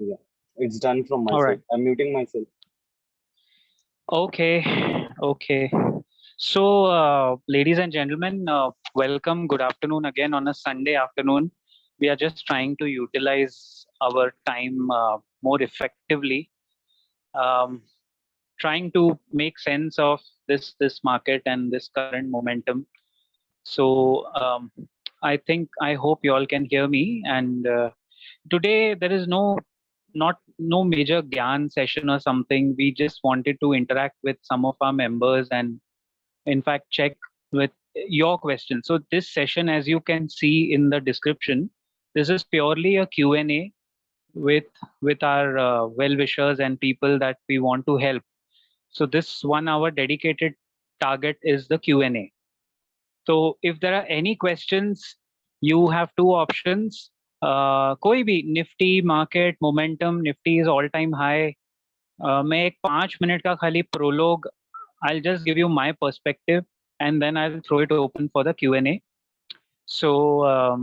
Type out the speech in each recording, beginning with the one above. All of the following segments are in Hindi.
Yeah, it's done from my All side. right. I'm muting myself. Okay. Okay. So, ladies and gentlemen, welcome. Good afternoon again on a Sunday afternoon. We are just trying to utilize our time more effectively, um, trying to make sense of this market and this current momentum. So, I hope you all can hear me. And today there is no major Gyan session or something. We just wanted to interact with some of our members and in fact check with your questions. So this session, as you can see in the description, this is purely a Q&A with our well-wishers and people that we want to help. So this 1 hour dedicated target is the Q&A. So if there are any questions, you have two options. कोई भी Nifty market momentum Nifty is all time high. मैं एक 5 मिनट का खाली prologue, I'll just give you my perspective and then I'll throw it open for the Q&A. So uh,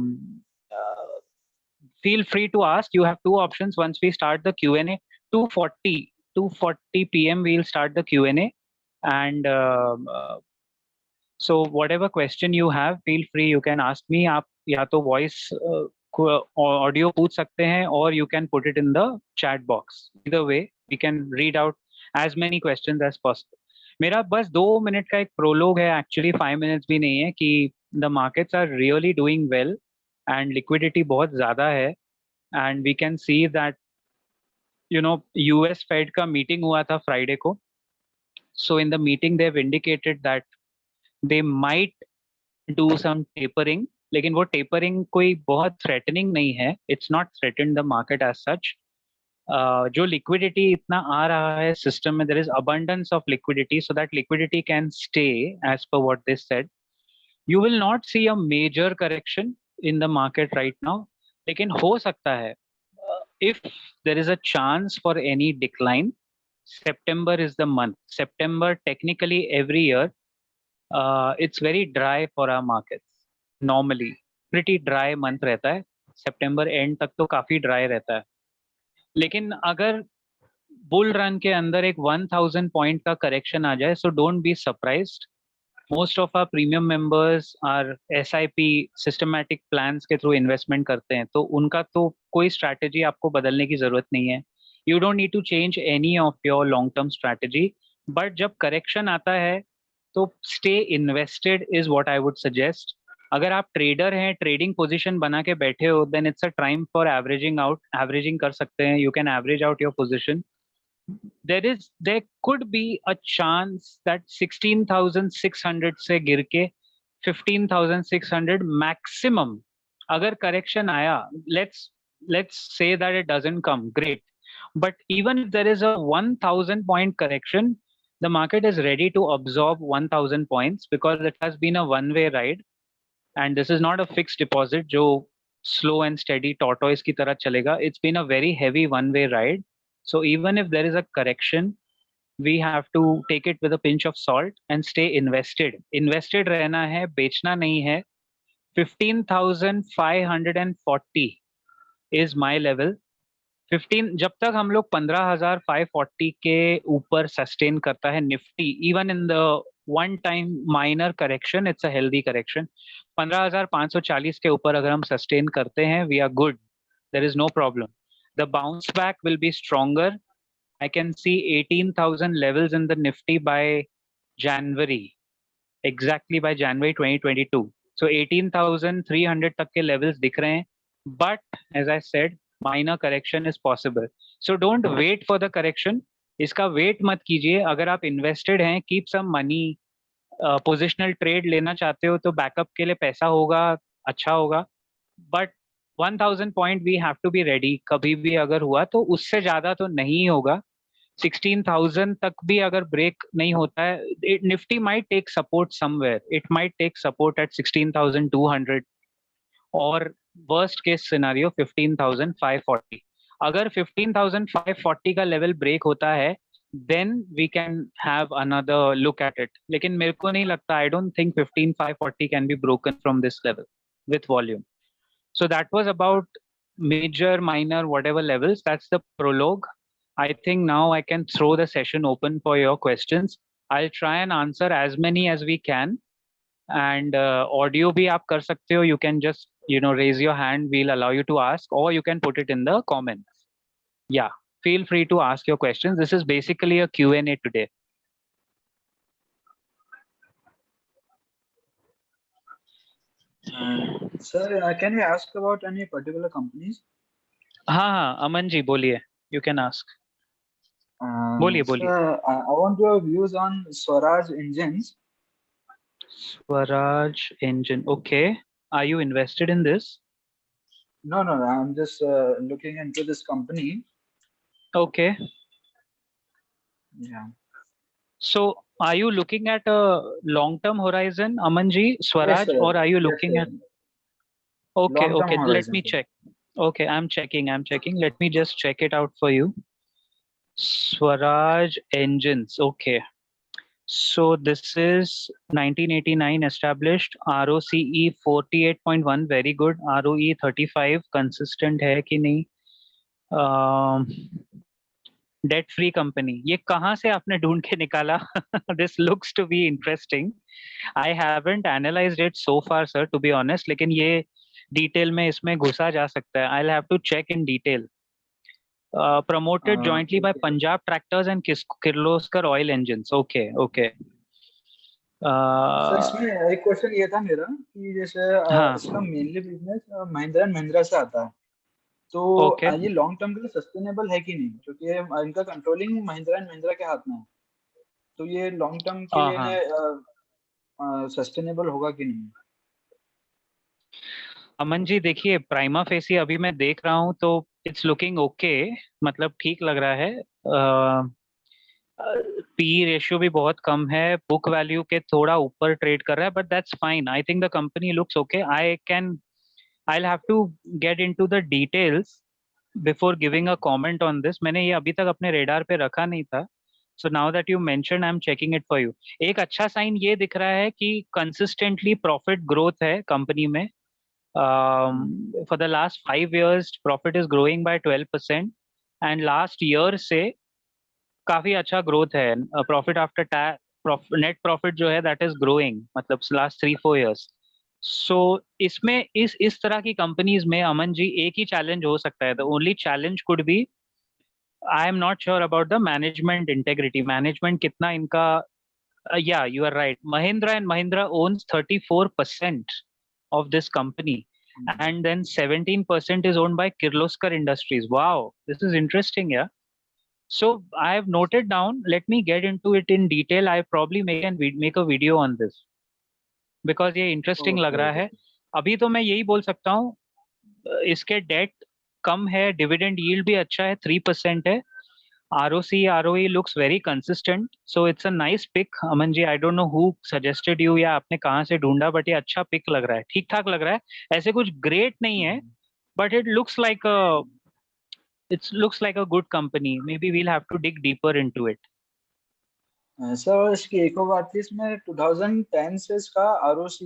feel free to ask. You have two options once we start the Q&A. 2:40 p.m. we'll start the Q&A, and so whatever question you have, feel free. You can ask me. आप या तो voice audio पूछ सकते हैं, or you can put it in the chat box. Either way, we can read out as many questions as possible. मेरा बस 2 मिनट का एक प्रोलोग है, एक्चुअली 5 मिनट्स भी नहीं है, कि the markets are really doing well and liquidity बहुत ज़्यादा है, and we can see that US Fed का मीटिंग हुआ था फ्राइडे को. So in the meeting they've indicated that they might do some tapering, लेकिन वो टेपरिंग कोई बहुत थ्रेटनिंग नहीं है. It's not threaten the market as such. जो लिक्विडिटी इतना आ रहा है सिस्टम में, there is abundance of liquidity, so that liquidity can stay as per what they said. You will not see a major correction in the market right now, लेकिन हो सकता है if there is a chance for any decline. September is the month. September technically every year it's very dry for our markets. Normally pretty dry month रहता है. September end तक तो काफी dry रहता है. लेकिन अगर बुल रन के अंदर एक 1000 पॉइंट का करेक्शन आ जाए, so don't be surprised. Most of our premium members are SIP systematic plans के थ्रू इन्वेस्टमेंट करते हैं, तो उनका तो कोई स्ट्रैटेजी आपको बदलने की जरूरत नहीं है. You don't need to change any of your long term strategy. But जब करेक्शन आता है तो stay invested is what I would suggest. अगर आप ट्रेडर हैं, ट्रेडिंग पोजीशन बना के बैठे हो, then it's a time for averaging out. Averaging कर सकते हैं, you can average out your position. there could be a chance that 16,600 से गिर के 15,600 maximum अगर correction आया, let's say that it doesn't come, great. But even if there is a 1,000 point correction, the market is ready to absorb 1,000 points because it has been a one-way ride, and this is not a fixed deposit जो slow and steady tortoise की तरह चलेगा. It's been a very heavy one-way ride. So even if there is a correction, we have to take it with a pinch of salt and stay invested. Invested रहना है, बेचना नहीं है. 15,540 is my level. 15 जब तक हम लोग 15,540 के ऊपर सस्टेन करता है Nifty, even in the one time minor correction, it's a healthy correction. 15,540 के ऊपर अगर हम सस्टेन करते हैं, we are good. There is no problem. The bounce back will be stronger. I can see 18,000 levels in the Nifty by January, exactly by January 2022. So 18,300 तक के levels दिख रहे हैं. But as I said, minor correction is possible. So don't wait for the correction. इसका wait मत कीजिए. अगर आप invested हैं, keep some money. Positional trade लेना चाहते हो तो backup के लिए पैसा होगा, अच्छा होगा. But 1000 point we have to be ready. कभी भी अगर हुआ तो उससे ज्यादा तो नहीं होगा. 16,000 तक भी अगर ब्रेक नहीं होता है, Nifty might take support somewhere. It might take support at 16,200 और वर्स्ट केस सिनेरियो 15,540. अगर 15,540 का लेवल ब्रेक होता है, then we can have another look at it. लेकिन मेरे को नहीं लगता, I don't think 15,540 can be broken from this level with volume. So that was about major, minor, whatever levels. That's the prologue. I think now I can throw the session open for your questions. I'll try and answer as many as we can. And audio bhi aap kar sakte ho. You can just raise your hand. We'll allow you to ask, or you can put it in the comments. Yeah, feel free to ask your questions. This is basically a Q&A today. Sir, can we ask about any particular companies? हाँ, अमन जी बोलिए. You can ask. बोलिए. Sir, I want your views on Swaraj Engines. Swaraj Engine. Okay. Are you invested in this? No, I'm just looking into this company. Okay. Yeah. So, are you looking at a long-term horizon, Amanji, Swaraj, sir. or are you Yes, looking sir. at? Okay, Long-term okay. Let horizon, me sir. check. Okay, I'm checking. Let me just check it out for you. Swaraj Engines. Okay. So this is 1989 established. ROCE 48.1, very good. ROE 35, consistent है कि नहीं? Debt free company. ये कहाँ से आपने ढूंढ के निकाला? This looks to be interesting. I haven't analysed it so far sir, to be honest, लेकिन ये डिटेल में इसमें घुसा जा सकता है. I will have to check in detail. Promoted jointly by Okay. Punjab Tractors and Kirloskar Oil Engines. Okay, okay. Sir इसमें एक क्वेश्चन ये था मेरा कि जैसे हाँ. इसका mainly business Mahindra and Mahindra से आता है, तो Okay. ये लॉन्ग टर्म के लिए सस्टेनेबल है कि नहीं, क्योंकि इनका कंट्रोलिंग महिंद्रा एंड महिंद्रा के हाथ में है, तो ये लॉन्ग टर्म के हाँ. लिए सस्टेनेबल होगा कि नहीं? अमन जी देखिए, प्राइमा फेसी अभी मैं देख रहा हूँ तो इट्स लुकिंग ओके, मतलब ठीक लग रहा है. पी रेशियो भी बहुत कम है, बुक वैल्यू के थोड़ा ऊपर ट्रेड कर रहा है, but that's fine. I think the company looks okay. I'll have to get into the details before giving a comment on this. मैंने ये अभी तक अपने रेडार पे रखा नहीं था. So now that you mentioned, I'm checking it for you. एक अच्छा साइन ये दिख रहा है कि consistently profit growth है कंपनी में. For the last 5 years, profit is growing by 12%, and last year से काफी अच्छा ग्रोथ है. Profit after tax, net profit जो है दैट इज ग्रोइंग, मतलब लास्ट 3-4 years. सो इसमें इस तरह की कंपनीज में अमन जी एक ही चैलेंज हो सकता है. The only challenge could be, I am not sure about the management integrity. Management कितना इनका, yeah, you are right. Mahindra and Mahindra owns 34% of this company, and then 17% is owned by Kirloskar Industries. Wow, this is interesting, yeah. So I have noted down. Let me get into it in detail. I probably make a video on this because ये interesting लग रहा है. अभी तो मैं यही बोल सकता हूँ, इसके डेट कम है, डिविडेंड यील्ड भी अच्छा है, 3% है. ROC ROE looks very consistent, so it's a nice pick. Aman ji, I don't know who suggested you या आपने कहाँ से ढूंढा, बट ये अच्छा पिक लग रहा है, ठीक ठाक लग रहा है. ऐसे कुछ ग्रेट नहीं है, but it looks like a good company. Maybe we'll have to dig deeper into it. Sir इसकी एक और बात थी, इसमें 2010 से इसका ROCE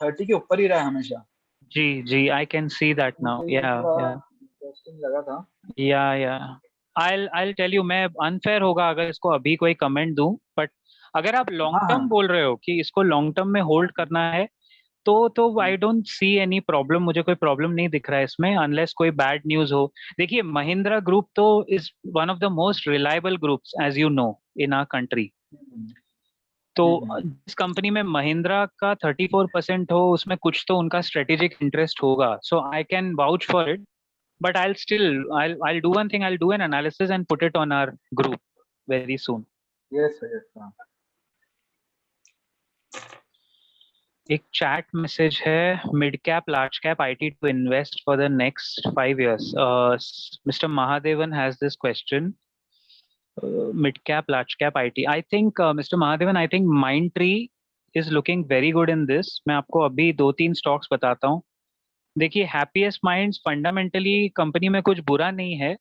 30 के ऊपर ही रहा है हमेशा. जी, I can see that now. Yeah. Interesting लगा था. Yeah. I'll tell you, मैं अनफेयर होगा अगर इसको अभी कोई कमेंट दूं, बट अगर आप लॉन्ग टर्म बोल रहे हो कि इसको लॉन्ग टर्म में होल्ड करना है, तो I don't see any problem. मुझे कोई प्रॉब्लम नहीं दिख रहा है इसमें, अनलेस कोई बैड न्यूज हो. देखिए, महिंद्रा ग्रुप तो is one of the most reliable groups, as you know, in our country. तो इस कंपनी में महिंद्रा का 34% हो, उसमें कुछ तो उनका स्ट्रेटेजिक इंटरेस्ट होगा. So I can vouch for it, but I'll do one thing. I'll do an analysis and put it on our group very soon. Yes, sir. एक चैट मैसेज है, mid cap large cap IT to invest for the next 5 years. Mr. Mahadevan has this question. Mid cap large cap IT. I think Mr. Mahadevan, I think Mindtree is looking very good in this. मैं आपको अभी 2-3 स्टॉक्स बताता हूँ. देखिए, हैप्पीएस्ट माइंड्स फंडामेंटली कंपनी में कुछ बुरा नहीं है.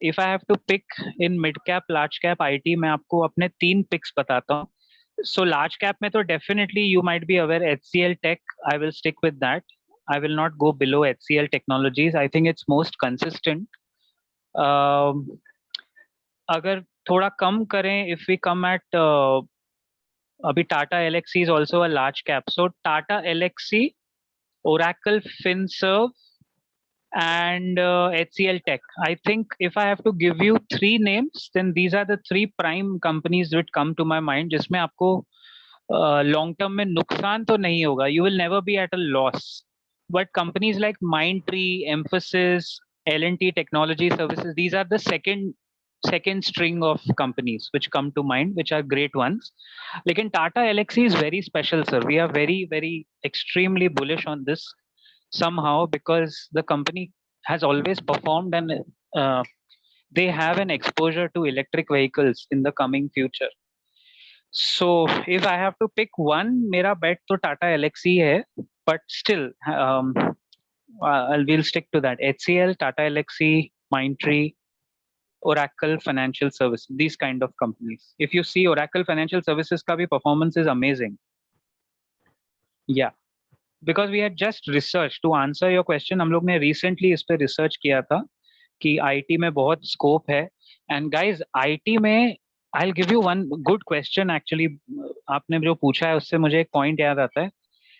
If I have to pick in mid cap large cap IT, मैं आपको अपने 3 पिक्स बताता हूँ. सो लार्ज कैप में तो definitely you might be aware HCL tech, I will stick with that. I will not go below HCL Technologies. I think it's most consistent. अगर थोड़ा कम करें, if we come at अभी Tata Elxsi is also a large cap. So Tata Elxsi, Oracle FinServ, and HCL Tech. I think if I have to give you three names, then these are the three prime companies that come to my mind, जिसमें आपको long term में नुकसान तो नहीं होगा. You will never be at a loss. But companies like Mindtree, Emphasis, L&T Technology Services, these are the second string of companies which come to mind, which are great ones. Lekin Tata Elxsi is very special, sir. We are very, very extremely bullish on this somehow because the company has always performed and they have an exposure to electric vehicles in the coming future. So if I have to pick one, mera bet to Tata Elxsi hai, but still we'll stick to that. HCL, Tata Elxsi, Mindtree, Oracle Financial Services, these kind of companies. If you see Oracle Financial Services ka bhi performance is amazing. Yeah. Because we had just researched to answer your question, हम लोग ने recently इस पे research किया था कि IT में बहुत scope है. And guys, IT में I'll give you one good question actually. आपने जो पूछा है उससे मुझे एक point याद आता है.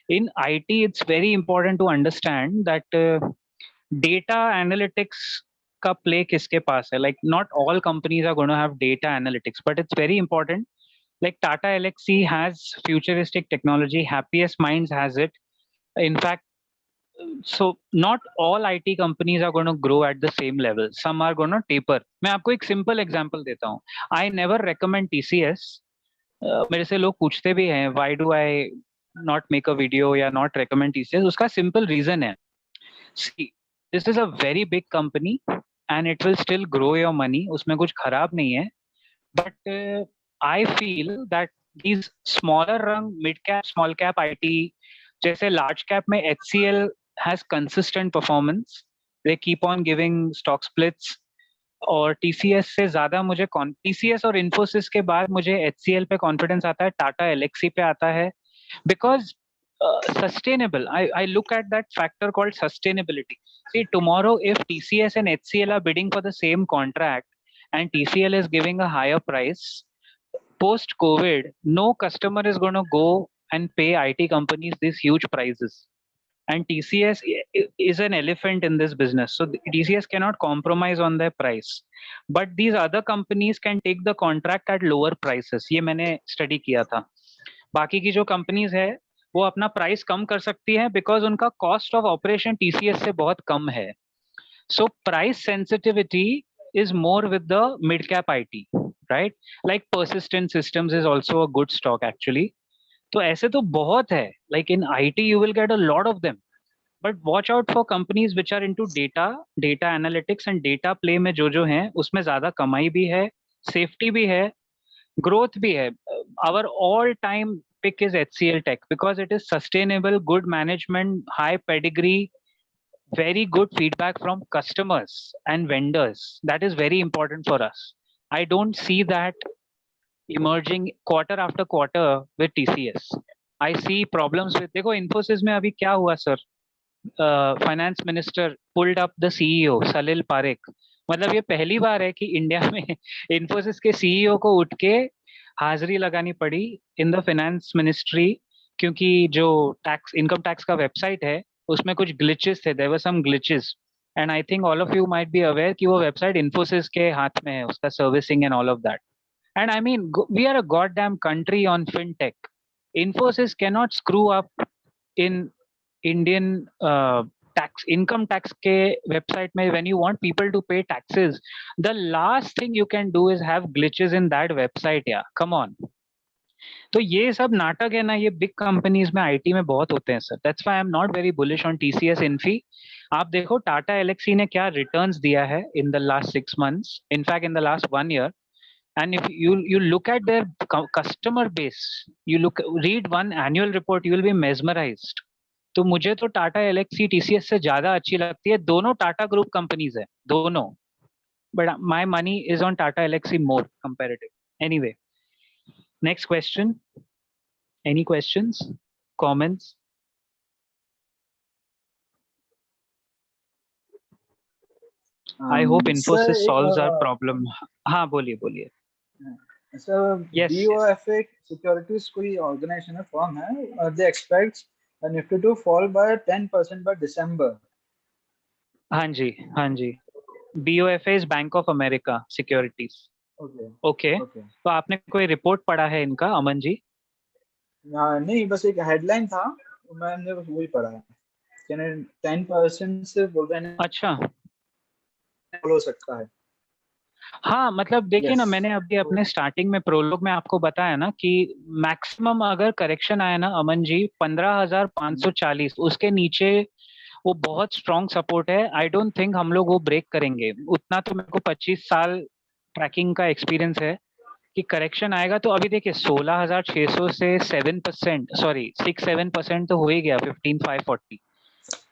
In IT, it's very important to understand that data analytics का play किसके पास है. Like not all companies are going to have data analytics, but it's very important. Like Tata Elxsi has futuristic technology, Happiest Minds has it. In fact, so not all IT companies are going to grow at the same level. Some are going to taper. मैं आपको एक simple example देता हूँ. I never recommend TCS. मेरे से लोग पूछते भी हैं why do I not make a video या not recommend TCS. उसका simple reason है. See, this is a very big company and it will still grow your money. उसमें कुछ खराब नहीं है. But I feel that these smaller rung, mid cap, small cap IT, जैसे large cap में HCL has consistent performance. They keep on giving stock splits. और TCS से ज़्यादा मुझे TCS और Infosys के बाद मुझे HCL पे confidence आता है, Tata Elxsi पे आता है, because sustainable. I look at that factor called sustainability. See, tomorrow if TCS and HCL are bidding for the same contract and TCL is giving a higher price, post COVID, no customer is going to go and pay IT companies these huge prices. And TCS is an elephant in this business. So TCS cannot compromise on their price. But these other companies can take the contract at lower prices. ये मैंने study किया था. बाकी की जो companies है, वो अपना price कम कर सकती है because उनका cost of operation TCS से बहुत कम है. So price sensitivity is more with the mid cap IT, right? Like Persistent Systems is also a good stock actually. तो ऐसे तो बहुत है. Like in IT, you will get a lot of them. But watch out for companies which are into data analytics and data play में जो हैं, उसमें ज़्यादा कमाई भी है, safety भी है, growth भी है. Our all-time pick is HCL Tech because it is sustainable, good management, high pedigree, very good feedback from customers and vendors. That is very important for us. I don't see that emerging quarter after quarter with TCS. I see problems with, देखो Infosys में अभी क्या हुआ sir? Finance Minister pulled up the CEO Salil Parekh. मतलब ये पहली बार है कि इंडिया में Infosys के CEO को उठ के हाजिरी लगानी पड़ी इन द फाइनेंस मिनिस्ट्री क्योंकि जो टैक्स इनकम टैक्स का वेबसाइट है उसमें कुछ ग्लिचेस थे. There were some glitches and I think all of you might be aware कि वो वेबसाइट Infosys के हाथ में है, उसका servicing and all of that. And I mean, we are a goddamn country on fintech. Infosys cannot screw up in Indian income tax के website में when you want people to pay taxes. The last thing you can do is have glitches in that website. Yeah, come on. तो ये सब नाटक है ना, ये बिग कंपनीज में आईटी में बहुत होते हैं sir. That's why I am not very bullish on TCS Infy. आप देखो टाटा एलेक्सी ने क्या रिटर्न्स दिया है in the last 6 months, in fact in the last 1 year. And if you look at their customer base, read one annual report, you will be mesmerized. तो मुझे तो टाटा एलेक्सी टीसीएस से ज्यादा अच्छी लगती है. दोनों टाटा ग्रुप कंपनीज है दोनों, but my money is on Tata Elxsi more comparative. Anyway, next question. Any questions, comments? I hope sir Infosys एक सॉल्व्स आवर प्रॉब्लम। हाँ बोलिए बोलिए। Sir yes yes. BOFA securities कोई ऑर्गेनाइजेशन है, फर्म है, they expect Nifty to fall by 10% by December. हाँ जी हाँ जी। BOFA is bank of America securities. Okay okay, okay. तो आपने कोई रिपोर्ट पढ़ा है इनका अमन जी? नहीं, बस एक हेडलाइन था, मैंने बस वही पढ़ा है कि 10% से बोल रहे हैं अच्छा। हो सकता है। हाँ मतलब देखिए यस। ना, मैंने अभी तो अपने स्टार्टिंग में प्रोलोग में आपको बताया ना कि मैक्सिमम अगर करेक्शन आया ना अमन जी 15,540, उसके नीचे वो बहुत स्ट्रॉन्ग सपोर्ट है। आई डोंट थिंक हम लोग वो ब्रेक करेंगे। उतना तो मेरे को 25 साल ट्रैकिंग का एक्सपीरियंस है कि करेक्शन आएगा। तो अभी देखिए 16,600 से 7%, सॉरी 6-7% तो हो ही गया, 15,540।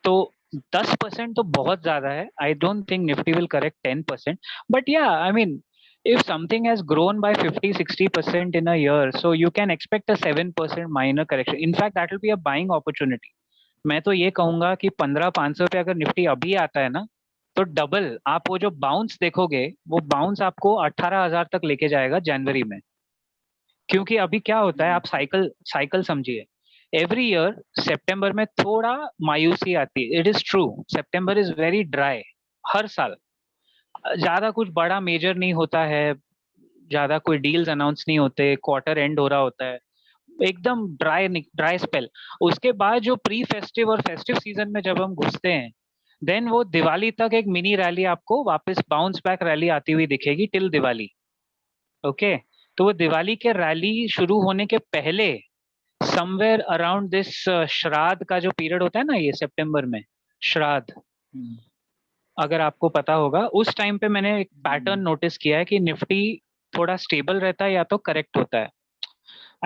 तो 10% तो बहुत ज्यादा है। I don't think Nifty will correct 10%, but या I mean if something has grown by 50-60% in a year, so you can expect a 7% minor correction. In fact, that will be a buying opportunity. मैं तो ये कहूंगा कि 15,500 पे अगर निफ्टी अभी आता है ना, तो डबल आप वो जो बाउंस देखोगे, वो बाउंस आपको 18,000 तक लेके जाएगा जनवरी में। क्योंकि अभी क्या होता है, आप साइकिल साइकिल समझिए। एवरी ईयर सितंबर में थोड़ा मायूसी आती है, it is true, September is very dry हर साल। ज्यादा कुछ बड़ा मेजर नहीं होता है, ज्यादा कोई डील्स अनाउंस नहीं होते, क्वार्टर एंड हो रहा होता है, एकदम ड्राई ड्राई स्पेल। उसके बाद जो प्री फेस्टिव और फेस्टिव सीजन में जब हम घुसते हैं, देन वो दिवाली तक एक मिनी रैली आपको वापस बाउंस बैक रैली आती हुई दिखेगी टिल दिवाली। ओके, तो वो दिवाली के रैली शुरू होने के पहले समवेयर अराउंड दिस श्राद्ध का जो पीरियड होता है ना, ये सितंबर में श्राद्ध, अगर आपको पता होगा, उस टाइम पे मैंने एक पैटर्न नोटिस किया है कि निफ्टी थोड़ा स्टेबल रहता है या तो करेक्ट होता है,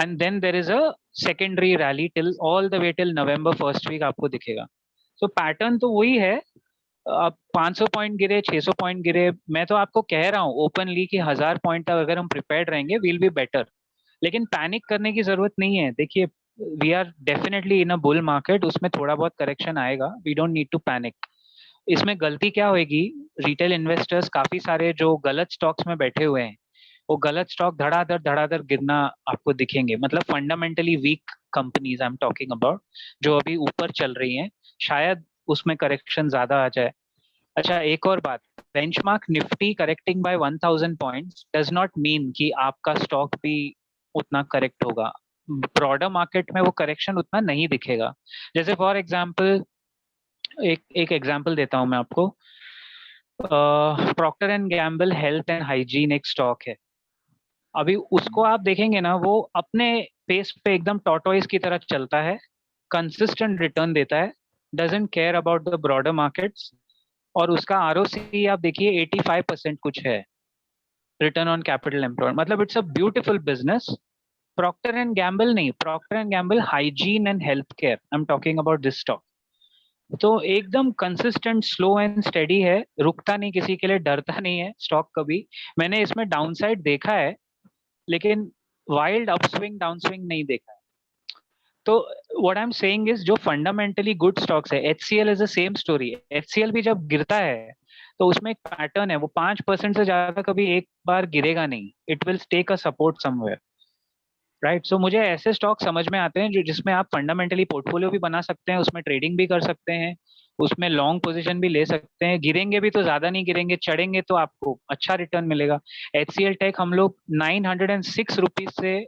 and then there is a secondary rally till all the way till November first week आपको दिखेगा। तो पैटर्न तो वही है। अब 500 पॉइंट गिरे, 600 पॉइंट गिरे, मैं तो आपको कह रहा हूँ ओपनली कि 1,000 पॉइंट तक अगर हम प्रिपेयर्ड रहेंगे वील बी बेटर। लेकिन पैनिक करने की जरूरत नहीं है। देखिए we are definitely in a bull market, उसमें थोड़ा बहुत करेक्शन आएगा, we don't need to panic. इसमें गलती क्या होगी, रिटेल इन्वेस्टर्स काफी सारे जो गलत स्टॉक्स में बैठे हुए हैं, वो गलत स्टॉक धड़ाधड़ गिरना आपको दिखेंगे। मतलब fundamentally weak companies I am talking about, जो अभी ऊपर चल रही हैं, शायद उसमें करेक्शन ज्यादा आ जाए। अच्छा एक और बात, benchmark Nifty correcting by 1,000 points does not mean कि आपका स्टॉक भी उतना करेक्ट होगा। ब्रॉडर मार्केट में वो करेक्शन उतना नहीं दिखेगा। जैसे फॉर एग्जांपल एक एक एग्जांपल देता हूं मैं आपको। Procter and Gamble health and hygiene एक स्टॉक है। अभी उसको आप देखेंगे ना, वो अपने पेस पे एकदम टॉर्टोइज की तरह चलता है, कंसिस्टेंट रिटर्न देता है, doesn't care about the broader markets, और उसका आरओसी आप देखिए 85% कुछ है, रिटर्न ऑन कैपिटल एम्प्लॉयड। मतलब it's a beautiful business. Procter and Gamble नहीं, Procter and Gamble hygiene and health care, I am talking about this stock. तो एकदम कंसिस्टेंट स्लो एंड स्टेडी है, रुकता नहीं किसी के लिए, डरता नहीं है स्टॉक कभी। मैंने इसमें डाउनसाइड देखा है, लेकिन वाइल्ड अपस्विंग डाउनस्विंग नहीं देखा है। तो what I am saying is, जो फंडामेंटली गुड स्टॉक्स है, HCL is the same story. HCL भी जब गिरता है तो उसमें एक पैटर्न है, वो 5% से ज्यादा कभी एक बार गिरेगा नहीं, it will take a support somewhere, right. So मुझे ऐसे स्टॉक समझ में आते हैं जो जिसमें आप फंडामेंटली पोर्टफोलियो भी बना सकते हैं, उसमें ट्रेडिंग भी कर सकते हैं, उसमें लॉन्ग पोजीशन भी ले सकते हैं। गिरेंगे भी तो ज्यादा नहीं गिरेंगे, चढ़ेंगे तो आपको अच्छा रिटर्न मिलेगा। एचसीएल टेक हम लोग 906 रुपीज से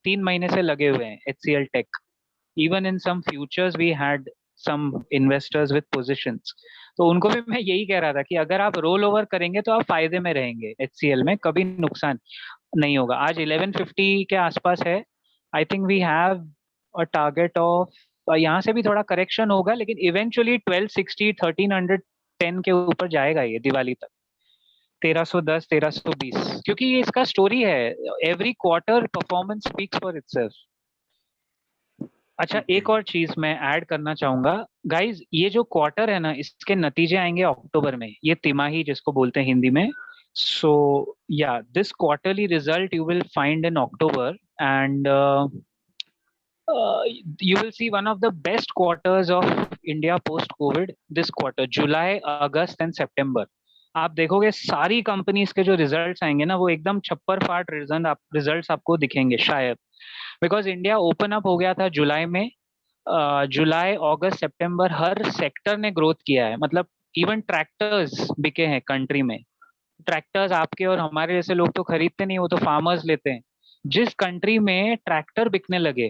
3 महीने से लगे हुए हैं HCL tech. Even in some futures we had some investors with positions. तो उनको भी मैं यही कह रहा था कि अगर आप रोल ओवर करेंगे तो आप फायदे में रहेंगे, एचसीएल में कभी नुकसान नहीं होगा। आज 1150 के आसपास है। I think we have a target of, यहाँ से भी थोड़ा करेक्शन होगा, लेकिन इवेंचुअली 1260 1310 के ऊपर जाएगा ये दिवाली तक, 1310 1320, क्योंकि ये इसका स्टोरी है, every quarter performance speaks for itself. अच्छा ओके। एक और चीज मैं ऐड करना चाहूंगा गाइज, ये जो क्वार्टर है ना, इसके नतीजे आएंगे अक्टूबर में, ये तिमाही जिसको बोलते हैं हिंदी में। सो या this quarterly result you will find in October, and you will see one of the best quarters of India post COVID this quarter, July, August and September. आप देखोगे सारी कंपनीज के जो रिजल्ट्स आएंगे ना वो एकदम छप्पर फाट रिजल्ट्स आपको दिखेंगे शायद, बिकॉज इंडिया ओपन अप हो गया था जुलाई में। जुलाई अगस्त सितंबर हर सेक्टर ने ग्रोथ किया है, मतलब इवन ट्रैक्टर्स बिके हैं कंट्री में। ट्रैक्टर्स आपके और हमारे जैसे लोग तो खरीदते नहीं, वो तो फार्मर्स लेते हैं। जिस कंट्री में ट्रैक्टर बिकने लगे,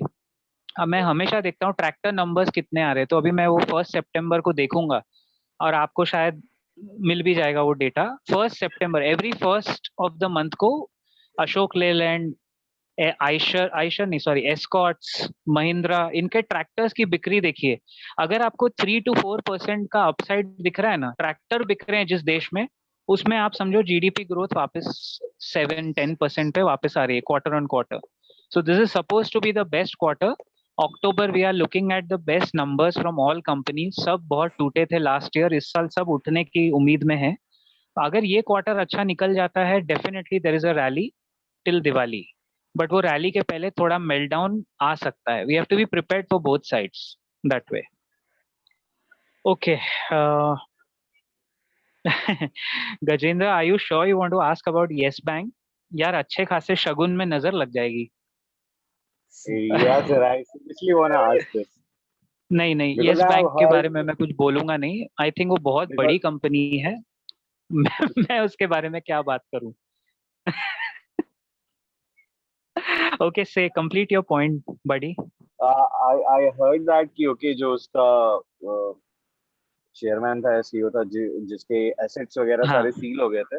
अब मैं हमेशा देखता हूँ ट्रैक्टर नंबर्स कितने आ रहे हैं, तो अभी मैं वो 1 सितंबर को देखूंगा और आपको शायद मिल भी जाएगा वो data. 1 September, every 1 of the month को अशोक लेलैंड, आयशर आयशर नहीं सॉरी एस्कॉर्ट्स, महिंद्रा, इनके ट्रैक्टर्स की बिक्री देखिए। अगर आपको 3 to 4% का अपसाइड दिख रहा है ना, ट्रैक्टर बिक रहे हैं जिस देश में, उसमें आप समझो जीडीपी ग्रोथ वापस 7-10% पे वापस आ रही है quarter on quarter. So this is suppose to be the best quarter. October we are looking at the best numbers from all companies. सब बहुत टूटे थे लास्ट ईयर, इस साल सब उठने की उम्मीद में है। अगर ये क्वार्टर अच्छा निकल जाता है, definitely there is a rally till Diwali, but वो रैली के पहले थोड़ा मेल्टडाउन आ सकता है। We have to be prepared for both sides that way. Okay Gajendra, are you sure you want to ask about Yes Bank? यार अच्छे खासे शगुन में नजर लग जाएगी। Yeah, sir. I seriously want to ask this नहीं नहीं, because yes I have bank के heard बारे में मैं कुछ बोलूंगा नहीं। आई थिंक वो बहुत because बड़ी कंपनी है। मैं उसके बारे में क्या बात करूं? Okay, say complete your point buddy. I heard that कि okay जो उसका चेयरमैन था या सीईओ था जिसके एसेट्स वगैरह हाँ, सारे सील हो गए थे,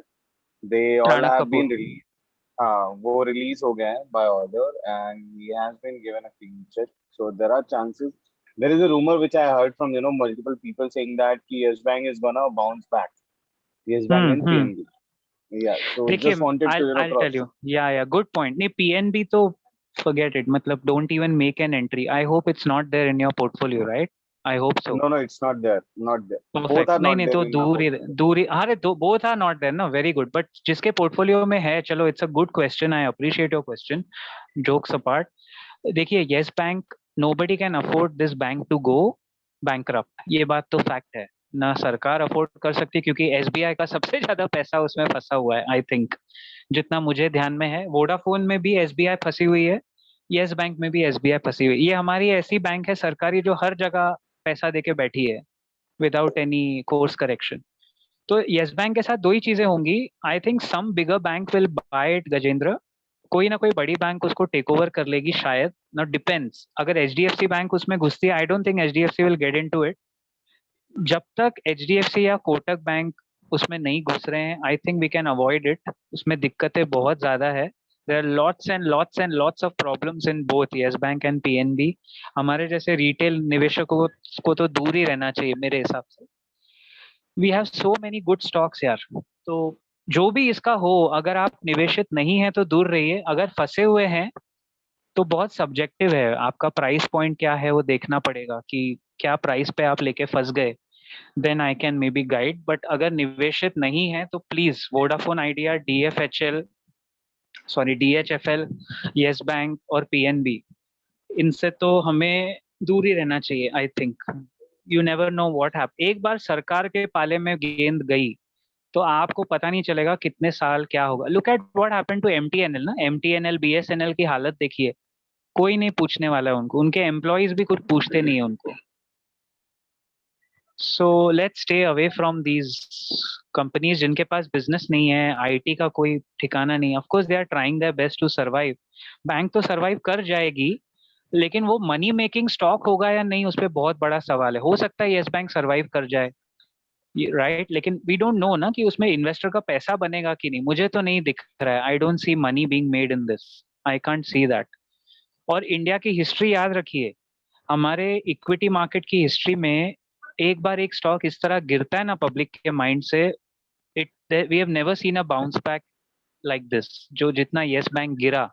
they all Rana have Kapoor. been released. हाँ, वो रिलीज हो गए हैं by order and he has been given a clean check. So there are chances. There is a rumor which I heard from multiple people saying that कि Yes Bank is gonna bounce back. Yes Bank and hmm. PNB. Yeah. So देखिए, just wanted to I'll tell cross. you, या गुड पॉइंट। नहीं, पीएनबी तो forget it, मतलब don't even make an entry. I hope it's not there in your portfolio, right? I hope so. No, no, it's not there. Not there. Both perfect. are नहीं not नहीं, there तो in my portfolio. दूर ही, अरे दो बोथ आर नॉट देयर ना, वेरी गुड। बट जिसके पोर्टफोलियो में है, चलो it's a good question, I appreciate your question, jokes apart. देखिए, Yes Bank, nobody can afford this bank to go bankrupt, ये बात तो फैक्ट है। ना सरकार अफोर्ड कर सकती, क्योंकि एसबीआई का सबसे ज्यादा पैसा उसमें फंसा हुआ है। आई थिंक जितना मुझे ध्यान में है, वोडाफोन में भी एसबीआई फंसी हुई है, यस बैंक में भी एसबीआई फंसी हुई है। ये हमारी ऐसी बैंक है सरकारी जो हर जगह पैसा देके बैठी है विदाउट एनी कोर्स करेक्शन। तो यस बैंक के साथ दो ही चीजें होंगी। I think some bigger bank will buy it Gajendra, कोई ना कोई बड़ी बैंक उसको टेक ओवर कर लेगी शायद, ना डिपेंड्स। अगर एचडीएफसी बैंक उसमें घुसती है, I don't think HDFC will get into it. जब तक एचडीएफसी या कोटक बैंक उसमें नहीं घुस रहे हैं, I think we can avoid it. उसमें दिक्कतें बहुत ज्यादा है। There are lots of problems in both Yes Bank and PNB. हमारे जैसे रिटेल निवेशकों को तो दूर ही रहना चाहिए मेरे हिसाब से। We have so many good stocks यार। तो जो भी इसका हो, अगर आप निवेशित नहीं है तो दूर रहिए, अगर फंसे हुए हैं तो बहुत सब्जेक्टिव है। आपका प्राइस पॉइंट क्या है वो देखना पड़ेगा कि क्या प्राइस पे आप लेके फंस गए, then I can may be guide. But अगर निवेशित नहीं है तो please Vodafone Idea, DFHL, sorry DHFL, Yes Bank और पीएनबी, इनसे तो हमें दूर ही रहना चाहिए। I think you never know what happen. एक बार सरकार के पाले में गेंद गई तो आपको पता नहीं चलेगा कितने साल क्या होगा। Look at what happened to MTNL ना, एमटीएनएल बीएसएनएल की हालत देखिए। कोई नहीं पूछने वाला है उनको, उनके एम्प्लॉयज भी कुछ पूछते नहीं है उनको। So let's stay away from these companies जिनके पास बिजनेस नहीं है, आईटी का कोई ठिकाना नहीं। Of course they are trying their best to survive. Bank तो सरवाइव कर जाएगी, लेकिन वो मनी मेकिंग स्टॉक होगा या नहीं, उस पर बहुत बड़ा सवाल है। हो सकता है यस बैंक सरवाइव कर जाए, राइट, लेकिन वी डोंट नो ना कि उसमें इन्वेस्टर का पैसा बनेगा कि नहीं। मुझे तो नहीं दिख रहा है, I don't see money being made in this, I can't see that. और इंडिया की हिस्ट्री याद रखिए, हमारे इक्विटी मार्केट की हिस्ट्री में एक बार एक स्टॉक इस तरह गिरता है ना पब्लिक के माइंड से, it we have never seen a bounce back like this. जो जितना यस बैंक गिरा,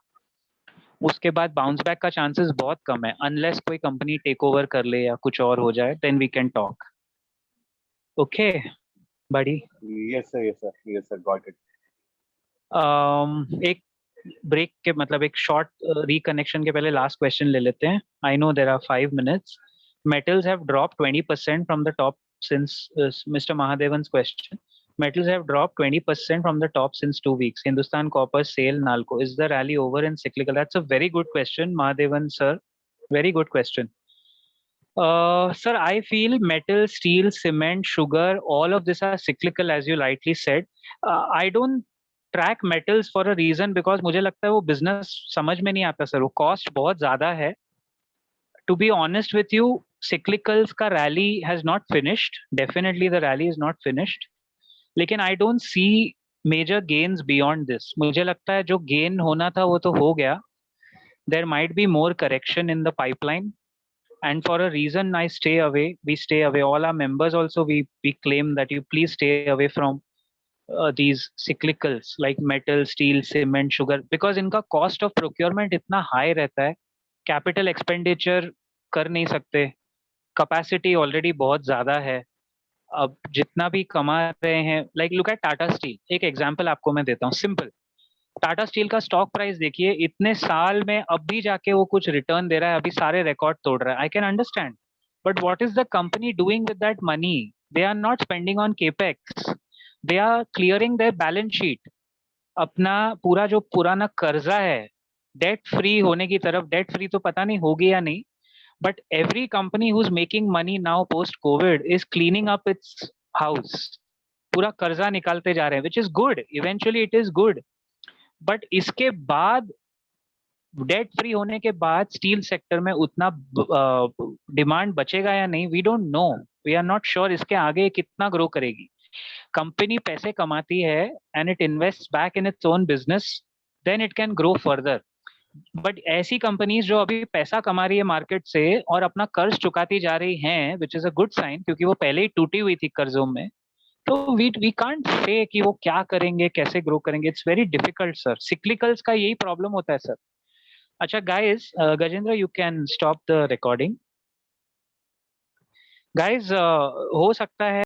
उसके बाद बाउंस बैक का चांसेस बहुत कम है, अनलेस कोई कंपनी टेक ओवर कर ले या कुछ और हो जाए, then we can talk. Okay buddy. Yes, sir. Yes, sir. Yes, sir. Got it. एक ब्रेक के मतलब एक शॉर्ट रिकनेक्शन के पहले लास्ट क्वेश्चन ले लेते हैं। I know there are 5 minutes. Metals have dropped 20% from the top since Mr. Mahadevan's question. Metals have dropped 20% from the top since 2 weeks. Hindustan Copper, SAIL, Nalco. Is the rally over in cyclical? That's a very good question, Mahadevan sir. Very good question. Sir, I feel metal, steel, cement, sugar, all of this are cyclical, as you rightly said. I don't track metals for a reason because मुझे लगता है वो business समझ में नहीं आता सर. वो cost बहुत ज़्यादा है. To be honest with you, cyclicals का rally has not finished. Definitely the rally is not finished. लेकिन I don't see major gains beyond this. मुझे लगता है जो gain होना था वो तो हो गया. There might be more correction in the pipeline. And for a reason I stay away, we stay away. All our members also, we claim that you please stay away from these cyclicals like metal, steel, cement, sugar, because इनका cost of procurement इतना high रहता है, capital expenditure कर नहीं सकते, capacity already बहुत ज़्यादा है. अब जितना भी कमा रहे हैं, like look at Tata Steel. एक example आपको मैं देता हूँ, simple. टाटा स्टील का स्टॉक प्राइस देखिए, इतने साल में अब भी जाके वो कुछ रिटर्न दे रहा है, अभी सारे रिकॉर्ड तोड़ रहा है. I can understand, but what is the company doing with that money? They are not spending on capex, they are clearing their balance sheet. अपना पूरा जो पुराना कर्जा है डेट फ्री होने की तरफ, डेट फ्री तो पता नहीं होगी या नहीं, but every company who is making money now post Covid is cleaning up it's house. पूरा कर्जा निकालते जा रहे हैं, which is good, eventually it is good. But इसके बाद डेट फ्री होने के बाद स्टील सेक्टर में उतना डिमांड बचेगा या नहीं, we don't know, we are not sure इसके आगे कितना ग्रो करेगी. कंपनी पैसे कमाती है and it invest back in its own business, then it can grow further. But ऐसी कंपनीज जो अभी पैसा कमा रही है मार्केट से और अपना कर्ज चुकाती जा रही हैं, which is a good sign, क्योंकि वो पहले ही टूटी हुई थी कर्जों में, तो वी कांट से कि वो क्या करेंगे, कैसे ग्रो करेंगे. It's very difficult sir. Cyclicals का यही प्रॉब्लम होता है सर. अच्छा guys, Gajendra you can stop the recording. Guys, हो सकता है